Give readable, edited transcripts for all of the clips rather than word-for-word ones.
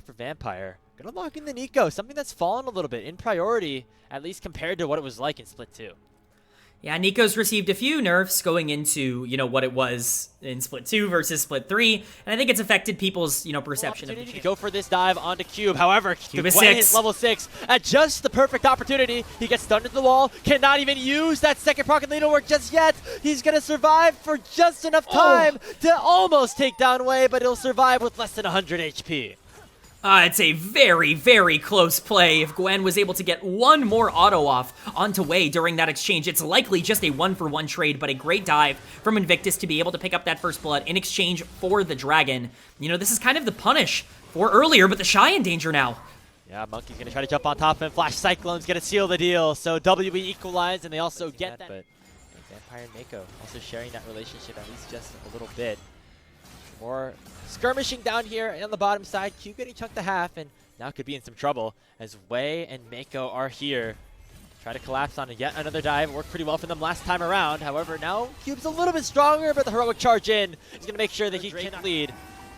For Vampire, gonna lock in the Nico, something that's fallen a little bit in priority, at least compared to what it was like in Split 2. Yeah, Nico's received a few nerfs going into, what it was in Split 2 versus Split 3, and I think it's affected people's, perception of the To go for this dive onto Cube. However, Cube is is level 6 at just the perfect opportunity. He gets stunned into the wall, cannot even use that second proc, and they don't work just yet. He's gonna survive for just enough time to almost take down Wei, but he'll survive with less than 100 HP. It's a very, very close play. If Gwen was able to get one more auto off onto Wei during that exchange, it's likely just a 1-for-1 trade, but a great dive from Invictus to be able to pick up that first blood in exchange for the dragon. This is kind of the punish for earlier, but the Shy in danger now. Yeah, Monkey's gonna try to jump on top of him. Flash Cyclone's gonna seal the deal. So WE equalize, and they also get that. But Vampire and Mako also sharing that relationship at least just a little bit. More skirmishing down here on the bottom side. Cube getting chunked to half, and now could be in some trouble as Wei and Mako are here. Try to collapse on yet another dive. Worked pretty well for them last time around. However, now Cube's a little bit stronger, but the heroic charge in is going to make sure that he can lead.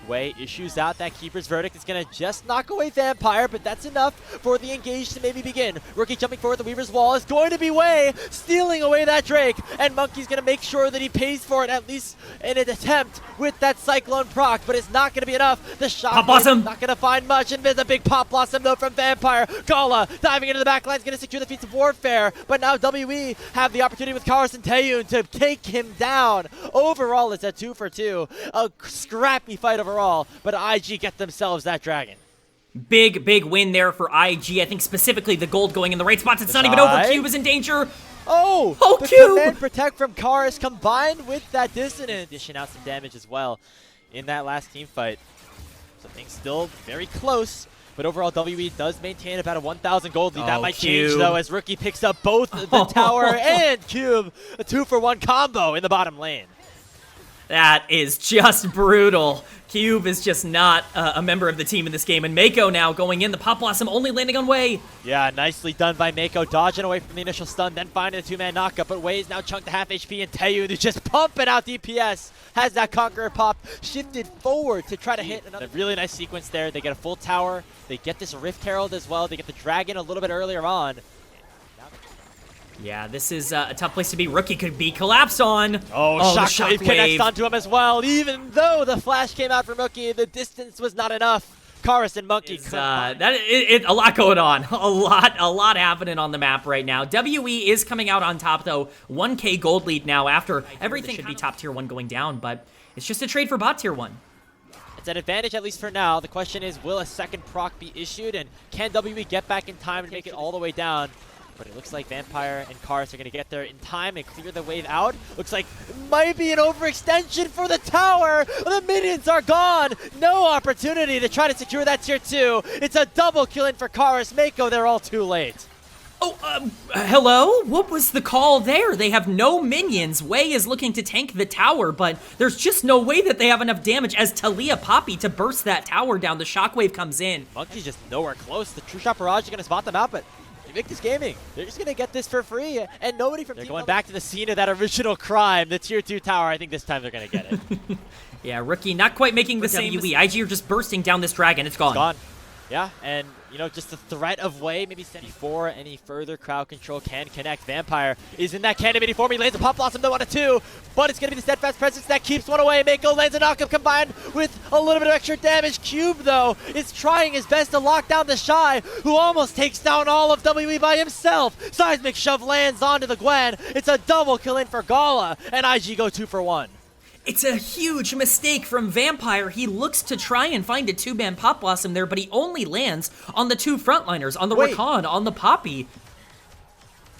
Wei issues out that Keeper's Verdict. Is going to just knock away Vampire, but that's enough for the engage to maybe begin. Rookie jumping forward, the Weaver's Wall is going to be Wei, stealing away that Drake, and Monkey's going to make sure that he pays for it, at least in an attempt with that Cyclone proc, but it's not going to be enough. The shot is not going to find much, and there's a big Pop Blossom, though, from Vampire. Gala diving into the back line is going to secure the feats of Warfare, but now WE have the opportunity with Karas and Taeyun to take him down. Overall, it's a 2-for-2, a scrappy fight overall. But IG get themselves that dragon. Big win there for IG. I think specifically the gold going in the right spots. It's not even over. Cube is in danger. Oh, the Cube! command protect from Karas combined with that dissonance. Dishing out some damage as well in that last team fight. So things still very close. But overall, WE does maintain about a 1,000 gold lead. That might change, though, as Rookie picks up both the tower and Cube. A 2-for-1 combo in the bottom lane. That is just brutal. Cube is just not a member of the team in this game. And Mako now going in. The Pop Blossom only landing on Wei. Yeah, nicely done by Mako. Dodging away from the initial stun, then finding the 2-man knockup. But Wei is now chunked to half HP, and Taeyun is just pumping out DPS. Has that Conqueror pop shifted forward to try to hit another. Really nice sequence there. They get a full tower. They get this Rift Herald as well. They get the Dragon a little bit earlier on. Yeah, this is a tough place to be. Rookie could be collapsed on. Oh, Shockwave connects onto him as well. Even though the flash came out from Rookie, the distance was not enough. Karas and Monkey. A lot going on. A lot happening on the map right now. WE is coming out on top, though. 1K gold lead now after everything should be top tier 1 going down, but it's just a trade for bot tier 1. It's an advantage, at least for now. The question is, will a second proc be issued, and can WE get back in time to make it all the way down? But it looks like Vampire and Karas are going to get there in time and clear the wave out. Looks like might be an overextension for the tower. The minions are gone. No opportunity to try to secure that tier 2. It's a double kill in for Karas. Mako, they're all too late. Oh, hello? What was the call there? They have no minions. Wei is looking to tank the tower, but there's just no way that they have enough damage as Talia Poppy to burst that tower down. The Shockwave comes in. Monkey's just nowhere close. The True Shot Barrage is going to spot them out, but Invictus Gaming, they're just going to get this for free, and nobody from They're going back to the scene of that original crime, the tier 2 tower. I think this time they're going to get it. Yeah, Rookie not quite making the same. IG are just bursting down this dragon. It's gone. It's gone. Yeah, and just the threat of Wei maybe before any further crowd control can connect. Vampire is in that cannon form. He lands a Pop Blossom though on a 2, but it's going to be the Steadfast Presence that keeps one away. Mako lands a knockup combined with a little bit of extra damage. Cube, though, is trying his best to lock down the Shy, who almost takes down all of WE by himself. Seismic Shove lands onto the Gwen. It's a double kill in for Gala, and IG go 2-for-1. It's a huge mistake from Vampire. He looks to try and find a 2-man Pop Blossom there, but he only lands on the 2 frontliners, on the Rakan, on the Poppy.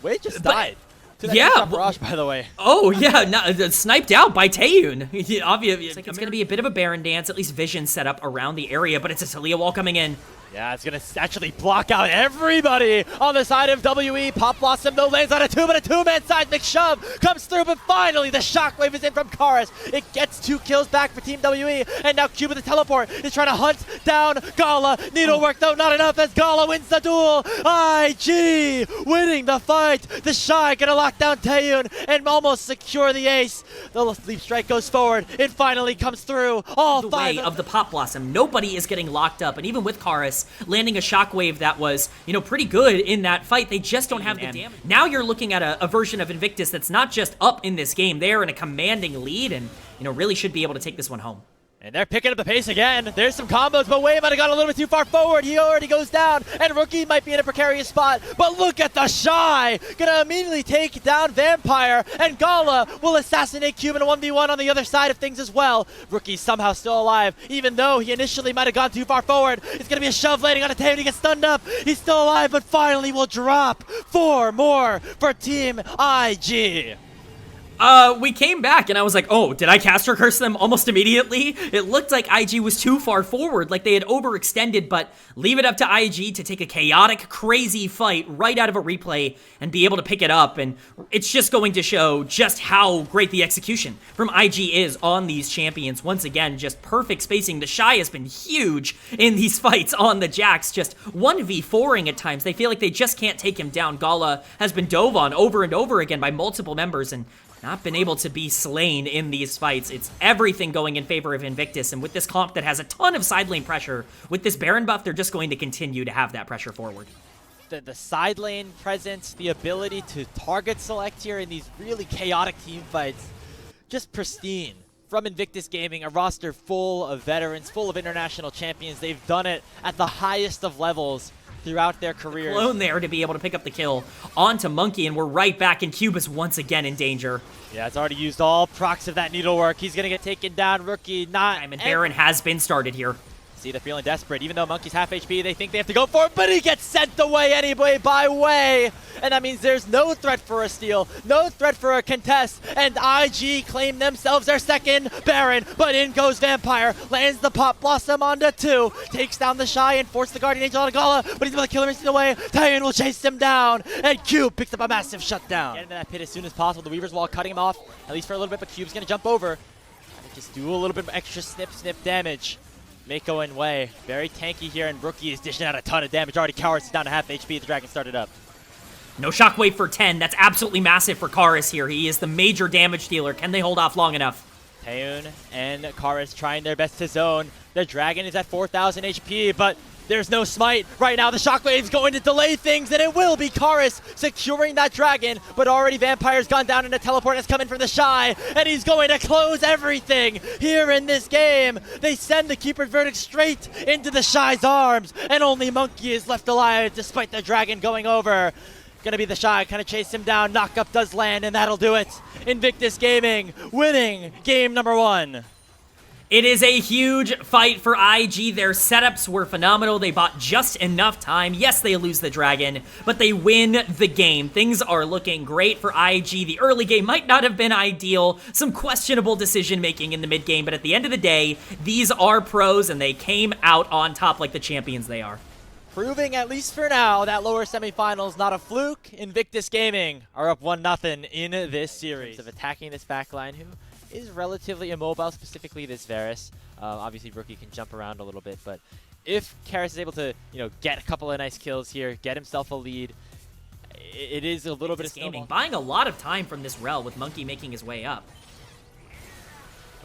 Wait, just died. Yeah. Barrage, by the way. Oh, yeah, sniped out by Taeyun. Obviously, it's going to be a bit of a Baron dance, at least vision set up around the area, but it's a Talia wall coming in. Yeah, it's going to actually block out everybody on the side of WE. Pop Blossom, though, lands on a two, but a two-man seismic shove comes through, but finally the shockwave is in from Karis. It gets 2 kills back for Team WE, and now Cube with the teleport is trying to hunt down Gala. Needlework, though, not enough as Gala wins the duel. IG winning the fight. The Shy going to lock down Taeyun and almost secure the ace. The Leap Strike goes forward. It finally comes through. All The 5 way of the Pop Blossom. Nobody is getting locked up, and even with Karis landing a shockwave that was, pretty good in that fight, they just don't have the damage. Now you're looking at a version of Invictus that's not just up in this game, they're in a commanding lead and, really should be able to take this one home. And they're picking up the pace again. There's some combos, but Wei might have gone a little bit too far forward. He already goes down, and Rookie might be in a precarious spot. But look at the Shy! Gonna immediately take down Vampire, and Gala will assassinate Cube in a 1v1 on the other side of things as well. Rookie somehow still alive, even though he initially might have gone too far forward. It's gonna be a shove landing on a Taeyun. He gets stunned up. He's still alive, but finally will drop 4 more for Team IG. We came back and I was like, oh, did I caster curse them almost immediately? It looked like IG was too far forward, like they had overextended, but leave it up to IG to take a chaotic, crazy fight right out of a replay and be able to pick it up. And it's just going to show just how great the execution from IG is on these champions. Once again, just perfect spacing. The Shy has been huge in these fights on the Jax, just 1v4ing at times. They feel like they just can't take him down. Gala has been dove on over and over again by multiple members and not been able to be slain in these fights. It's everything going in favor of Invictus, and with this comp that has a ton of side lane pressure, with this Baron buff, they're just going to continue to have that pressure forward. The side lane presence, the ability to target select here in these really chaotic team fights, just pristine. From Invictus Gaming, a roster full of veterans, full of international champions. They've done it at the highest of levels throughout their careers. Alone there to be able to pick up the kill onto Monkey, and we're right back in. Cube is once again in danger. Yeah, it's already used all procs of that needlework. He's gonna get taken down. Rookie not. And Baron has been started here. See, they're feeling desperate. Even though Monkey's half HP, they think they have to go for it, but he gets sent away anyway by Wei. And that means there's no threat for a steal, no threat for a contest, and IG claim themselves their second Baron, but in goes Vampire, lands the Pop Blossom onto 2, takes down the Shy and forces the Guardian Angel on Gala, but he's able to kill him instantly away. Taeyun will chase him down, and Cube picks up a massive shutdown. Get into that pit as soon as possible. The Weaver's Wall cutting him off, at least for a little bit, but Cube's gonna jump over. Just do a little bit of extra snip damage. Mako and Wei, very tanky here, and Rookie is dishing out a ton of damage. Already Karis is down to half HP. The Dragon started up. No shockwave for 10. That's absolutely massive for Karis here. He is the major damage dealer. Can they hold off long enough? Taeyun and Karis trying their best to zone. The Dragon is at 4,000 HP, but there's no smite. Right now, the Shockwave's going to delay things, and it will be Karis securing that Dragon, but already Vampire's gone down, and a teleport has come in from the Shy, and he's going to close everything here in this game. They send the Keeper's Verdict straight into the Shy's arms, and only Monkey is left alive despite the Dragon going over. Gonna be the Shy, kind of chase him down. Knockup does land, and that'll do it. Invictus Gaming winning game number 1. It is a huge fight for IG. Their setups were phenomenal. They bought just enough time. Yes, they lose the Dragon, but they win the game. Things are looking great for IG. The early game might not have been ideal. Some questionable decision-making in the mid-game, but at the end of the day, these are pros, and they came out on top like the champions they are. Proving, at least for now, that lower semifinals not a fluke. Invictus Gaming are up 1-0 in this series. Of attacking this backline, who is relatively immobile, specifically this Varus. Obviously, Rookie can jump around a little bit, but if Karis is able to, get a couple of nice kills here, get himself a lead, it is a little bit of gaming. Buying a lot of time from this Rel with Monkey making his way up.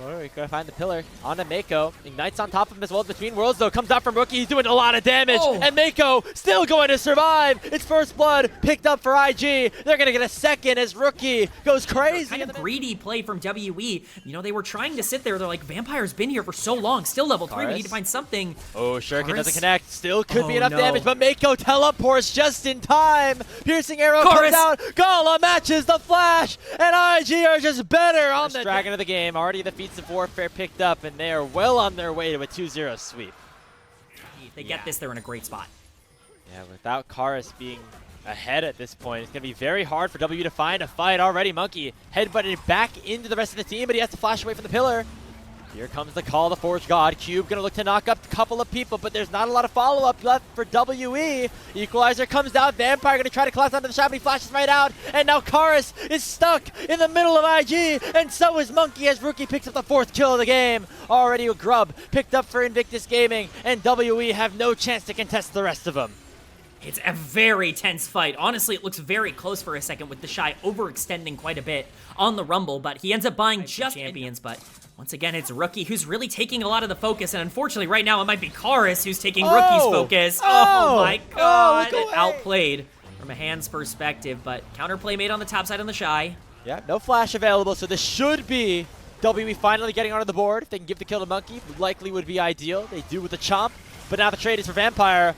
Oh, we gotta find the pillar. On to Mako. Ignites on top of him as well. Between worlds, though, comes out from Rookie. He's doing a lot of damage. Oh. And Mako still going to survive. It's first blood picked up for IG. They're gonna get a second as Rookie goes crazy. Kind of greedy play from WE. They were trying to sit there. They're like, Vampire's been here for so long. Still level 3. We need to find something. Oh, Shuriken doesn't connect. Still could be enough damage, but Mako teleports just in time. Piercing arrow comes out. Gala matches the flash, and IG are just better on the Dragon of the game. Already the feats of warfare picked up, and they are well on their way to a 2-0 sweep. If they get this, they're in a great spot. Yeah, without Karis being ahead at this point, it's going to be very hard for W to find a fight. Already Monkey headbutted back into the rest of the team, but he has to flash away from the pillar. Here comes the call of the Forge God. Cube gonna look to knock up a couple of people, but there's not a lot of follow-up left for WE. Equalizer comes down. Vampire gonna try to collapse onto the shot, but he flashes right out. And now Karis is stuck in the middle of IG, and so is Monkey as Rookie picks up the 4th kill of the game. Already a grub picked up for Invictus Gaming, and WE have no chance to contest the rest of them. It's a very tense fight. Honestly, it looks very close for a second with the Shy overextending quite a bit on the Rumble, but he ends up buying just champions. But once again, it's Rookie who's really taking a lot of the focus, and unfortunately right now it might be Karis who's taking Rookie's focus. Oh my god! Outplayed from a hands perspective, but counterplay made on the top side on the Shy. Yeah, no flash available, so this should be WE finally getting onto the board. If they can give the kill to Monkey, likely would be ideal. They do with the Chomp, but now the trade is for Vampire,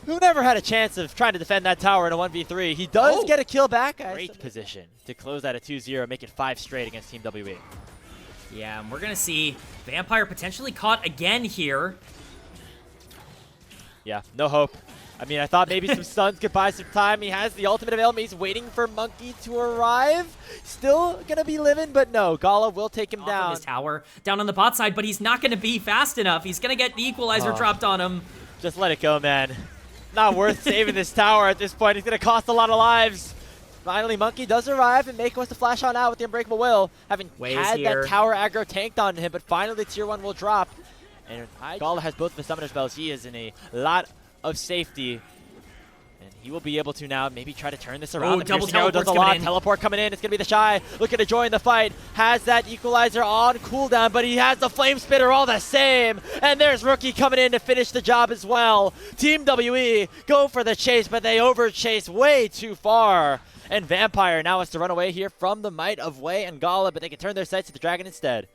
who never had a chance of trying to defend that tower in a 1v3. He does get a kill back. Great position to close that at 2-0, make it 5 straight against Team WE. Yeah, and we're going to see Vampire potentially caught again here. Yeah, no hope. I mean, I thought maybe some stuns could buy some time. He has the ultimate available. He's waiting for Monkey to arrive. Still going to be living, but no. Gala will take him down. His tower down on the bot side, but he's not going to be fast enough. He's going to get the equalizer dropped on him. Just let it go, man. Not worth saving this tower at this point. It's going to cost a lot of lives. Finally, Monkey does arrive, and Mako wants to flash on out with the Unbreakable Will, having had that tower aggro tanked on him, but finally the tier 1 will drop. And Gala has both of the summoner spells. He is in a lot of safety. And he will be able to now maybe try to turn this around. Oh, double teleport's coming in. Teleport coming in. It's going to be the Shy looking to join the fight. Has that equalizer on cooldown, but he has the Flame Spitter all the same. And there's Rookie coming in to finish the job as well. Team WE go for the chase, but they overchase way too far. And Vampire now has to run away here from the might of Wei and Gala, but they can turn their sights to the Dragon instead.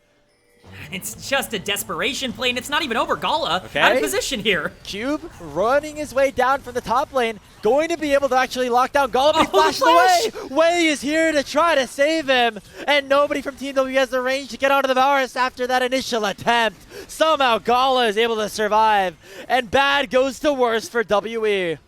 It's just a desperation play, and it's not even over. Gala out of position here. Cube running his way down from the top lane, going to be able to actually lock down Gala, but he flashes away. Wei is here to try to save him, and nobody from Team W has the range to get onto the Varus after that initial attempt. Somehow Gala is able to survive, and bad goes to worse for WE.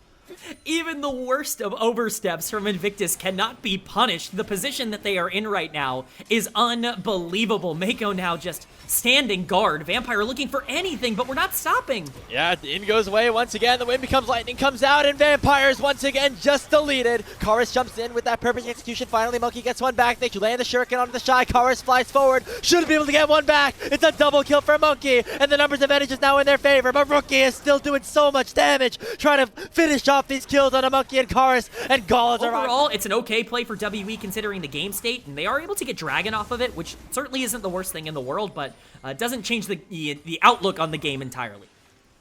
Even the worst of oversteps from Invictus cannot be punished. The position that they are in right now is unbelievable. Mako now just standing guard. Vampire looking for anything, but we're not stopping. Yeah, in goes away once again. The wind becomes lightning, comes out, and Vampire's once again just deleted. Karis jumps in with that perfect execution. Finally, Monkey gets one back. They land the shuriken onto the Shy. Karis flies forward. Should be able to get one back. It's a double kill for Monkey, and the numbers advantage is now in their favor, but Rookie is still doing so much damage, trying to finish off these kills on a Monkey and Karis, and Gala's overall, it's an okay play for WE considering the game state, and they are able to get Dragon off of it, which certainly isn't the worst thing in the world, but doesn't change the outlook on the game entirely.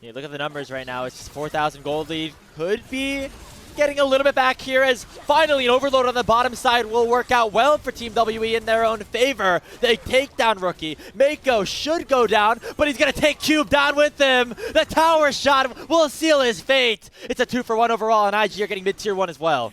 Yeah, look at the numbers right now. It's just 4,000 gold lead. Could be getting a little bit back here, as finally an overload on the bottom side will work out well for Team WE in their own favor. They take down Rookie. Mako should go down, but he's going to take Cube down with him. The tower shot will seal his fate. It's a 2-for-1 overall, and IG are getting mid-tier 1 as well.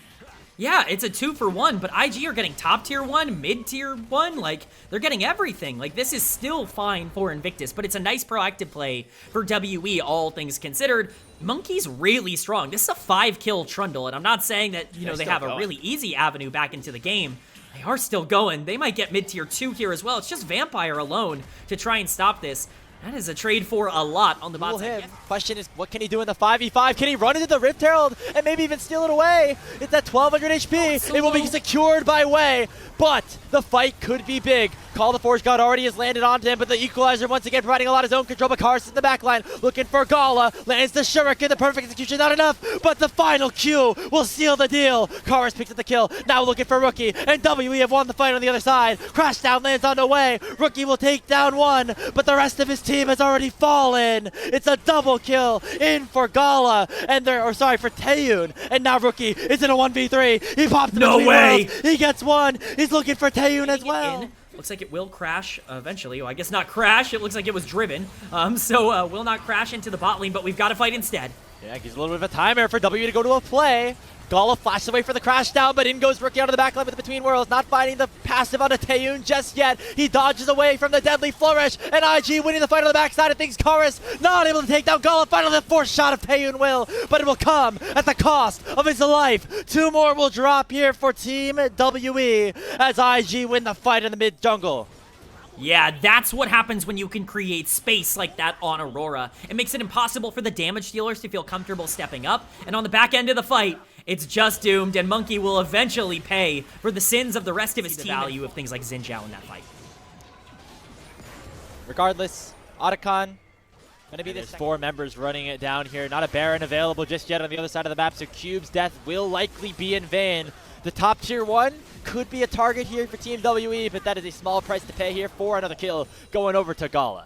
Yeah, it's a 2-for-1, but IG are getting top tier 1, mid tier 1, like, they're getting everything. Like, this is still fine for Invictus, but it's a nice proactive play for WE, all things considered. Monkey's really strong. This is a 5-kill Trundle, and I'm not saying that, you know, they have a really easy avenue back into the game. They are still going. They might get mid tier 2 here as well. It's just Vampire alone to try and stop this. That is a trade for a lot on the bot side. Question is, what can he do in the 5v5? Can he run into the Rift Herald and maybe even steal it away? It's at 1,200 HP. It will be secured by Wei, but the fight could be big. Call the Forge God already has landed onto him, but the Equalizer once again providing a lot of zone control. But Karis in the backline looking for Gala. Lands the Shuriken, the perfect execution, not enough, but the final Q will seal the deal. Karis picks up the kill, now looking for Rookie, and WE have won the fight on the other side. Crashdown lands on the way. Rookie will take down one, but the rest of his team has already fallen. It's a double kill in for Gala, and for Taeyun, and now Rookie is in a 1v3. He pops in no way. Worlds. He gets one. He's looking for Taeyun as well. Looks like it will crash eventually. Well, I guess not crash. It looks like it was driven. So will not crash into the bot lane, but we've got to fight instead. Yeah, gives a little bit of a timer for W to go to a play. Gala flashes away for the crash down, but in goes Rookie out of the backline with the Between Worlds, not finding the passive on a Taeyun just yet. He dodges away from the deadly flourish, and IG winning the fight on the backside of things. Karis not able to take down Gala. Finally, the fourth shot of Taeyun will, but it will come at the cost of his life. 2 more will drop here for Team WE as IG win the fight in the mid jungle. Yeah, that's what happens when you can create space like that on Aurora. It makes it impossible for the damage dealers to feel comfortable stepping up, and on the back end of the fight, it's just doomed, and Monkey will eventually pay for the sins of the rest of his team. The value of things like Xin Zhao in that fight. Regardless, Otacon gonna be there's 4 members running it down here. Not a Baron available just yet on the other side of the map, so Cube's death will likely be in vain. The top tier 1 could be a target here for Team WE, but that is a small price to pay here for another kill going over to Gala.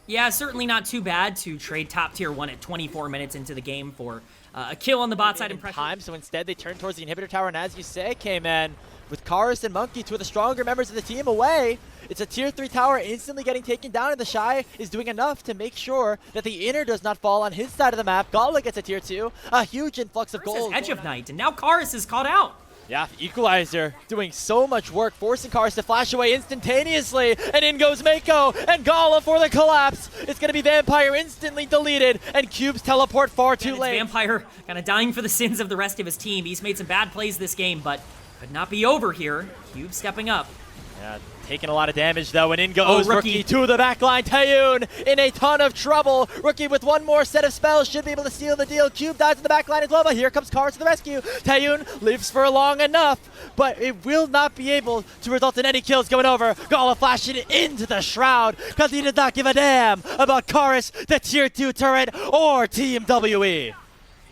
Yeah, certainly not too bad to trade top tier 1 at 24 minutes into the game for a kill on the bot side impression. Time, so instead they turn towards the inhibitor tower, and as you say, K-Man, with Karis and Monkey, 2 of the stronger members of the team away, it's a tier 3 tower instantly getting taken down, and the Shy is doing enough to make sure that the inner does not fall on his side of the map. Gala gets a tier 2, a huge influx of gold. Edge of Night, and now Karis is caught out. Yeah, Equalizer doing so much work, forcing Karis to flash away instantaneously, and in goes Mako, and Gala for the collapse. It's going to be Vampire instantly deleted, and Cube's teleport far too late. Vampire kind of dying for the sins of the rest of his team. He's made some bad plays this game, but could not be over here. Cube stepping up. Yeah, taking a lot of damage though, and in goes Rookie to the backline. Taeyun in a ton of trouble. Rookie with one more set of spells should be able to seal the deal. Cube dies in the backline as well, but here comes Karis to the rescue. Taeyun lives for long enough, but it will not be able to result in any kills going over. Gala flashing it into the Shroud because he did not give a damn about Karis, the tier 2 turret, or Team WE.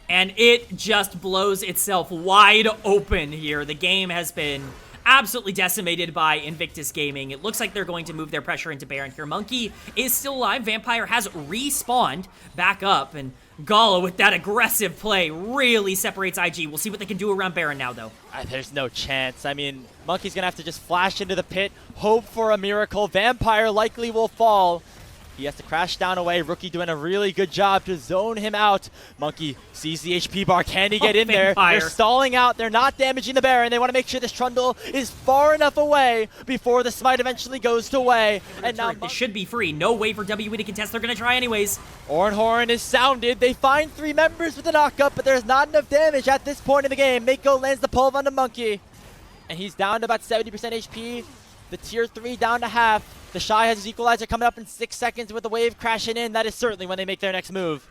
And it just blows itself wide open here. The game has been absolutely decimated by Invictus Gaming. It looks like they're going to move their pressure into Baron here. Monkey is still alive. Vampire has respawned back up, and Gala with that aggressive play really separates IG. We'll see what they can do around Baron now, though. There's no chance. I mean, Monkey's gonna have to just flash into the pit, hope for a miracle. Vampire likely will fall. He has to crash down away. Rookie doing a really good job to zone him out. Monkey sees the HP bar. Can he get in there? They're stalling out. They're not damaging the Baron. They want to make sure this Trundle is far enough away before the smite eventually goes to way. And now this should be free. No way for WE to contest. They're going to try anyways. Horn is sounded. They find 3 members with the knockup, but there's not enough damage at this point in the game. Mako lands the pulve on the Monkey, and he's down to about 70% HP. The tier 3 down to half. The Shy has his Equalizer coming up in 6 seconds with the wave crashing in. That is certainly when they make their next move.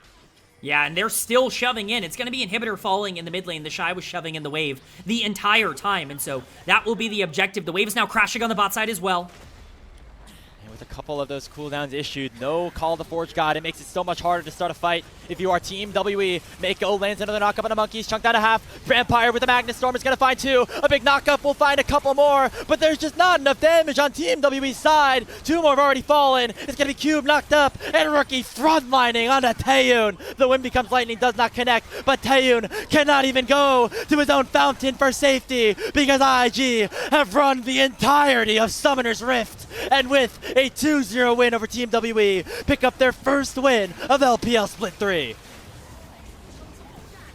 Yeah, and they're still shoving in. It's going to be Inhibitor falling in the mid lane. The Shy was shoving in the wave the entire time, and so that will be the objective. The wave is now crashing on the bot side as well. And with a couple of those cooldowns issued, no Call of the Forge God. It makes it so much harder to start a fight if you are Team WE. Mako lands another knockup on the Monkeys, chunked down to half. Vampire with the Magnus Storm is going to find 2. A big knockup will find a couple more, but there's just not enough damage on Team WE's side. 2 more have already fallen. It's going to be Cube knocked up, and Rookie frontlining onto Taeyun. The Wind Becomes Lightning does not connect, but Taeyun cannot even go to his own fountain for safety because IG have run the entirety of Summoner's Rift, and with a 2-0 win over Team WE, pick up their first win of LPL Split 3.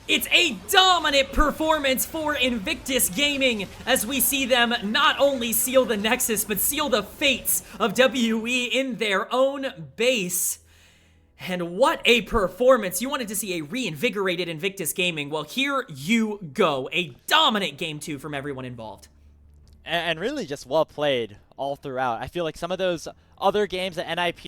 It's a dominant performance for Invictus Gaming as we see them not only seal the Nexus, but seal the fates of WE in their own base. And what a performance. You wanted to see a reinvigorated Invictus Gaming. Well, here you go. A dominant Game 2 from everyone involved. And really just well played all throughout. I feel like some of those other games that NIP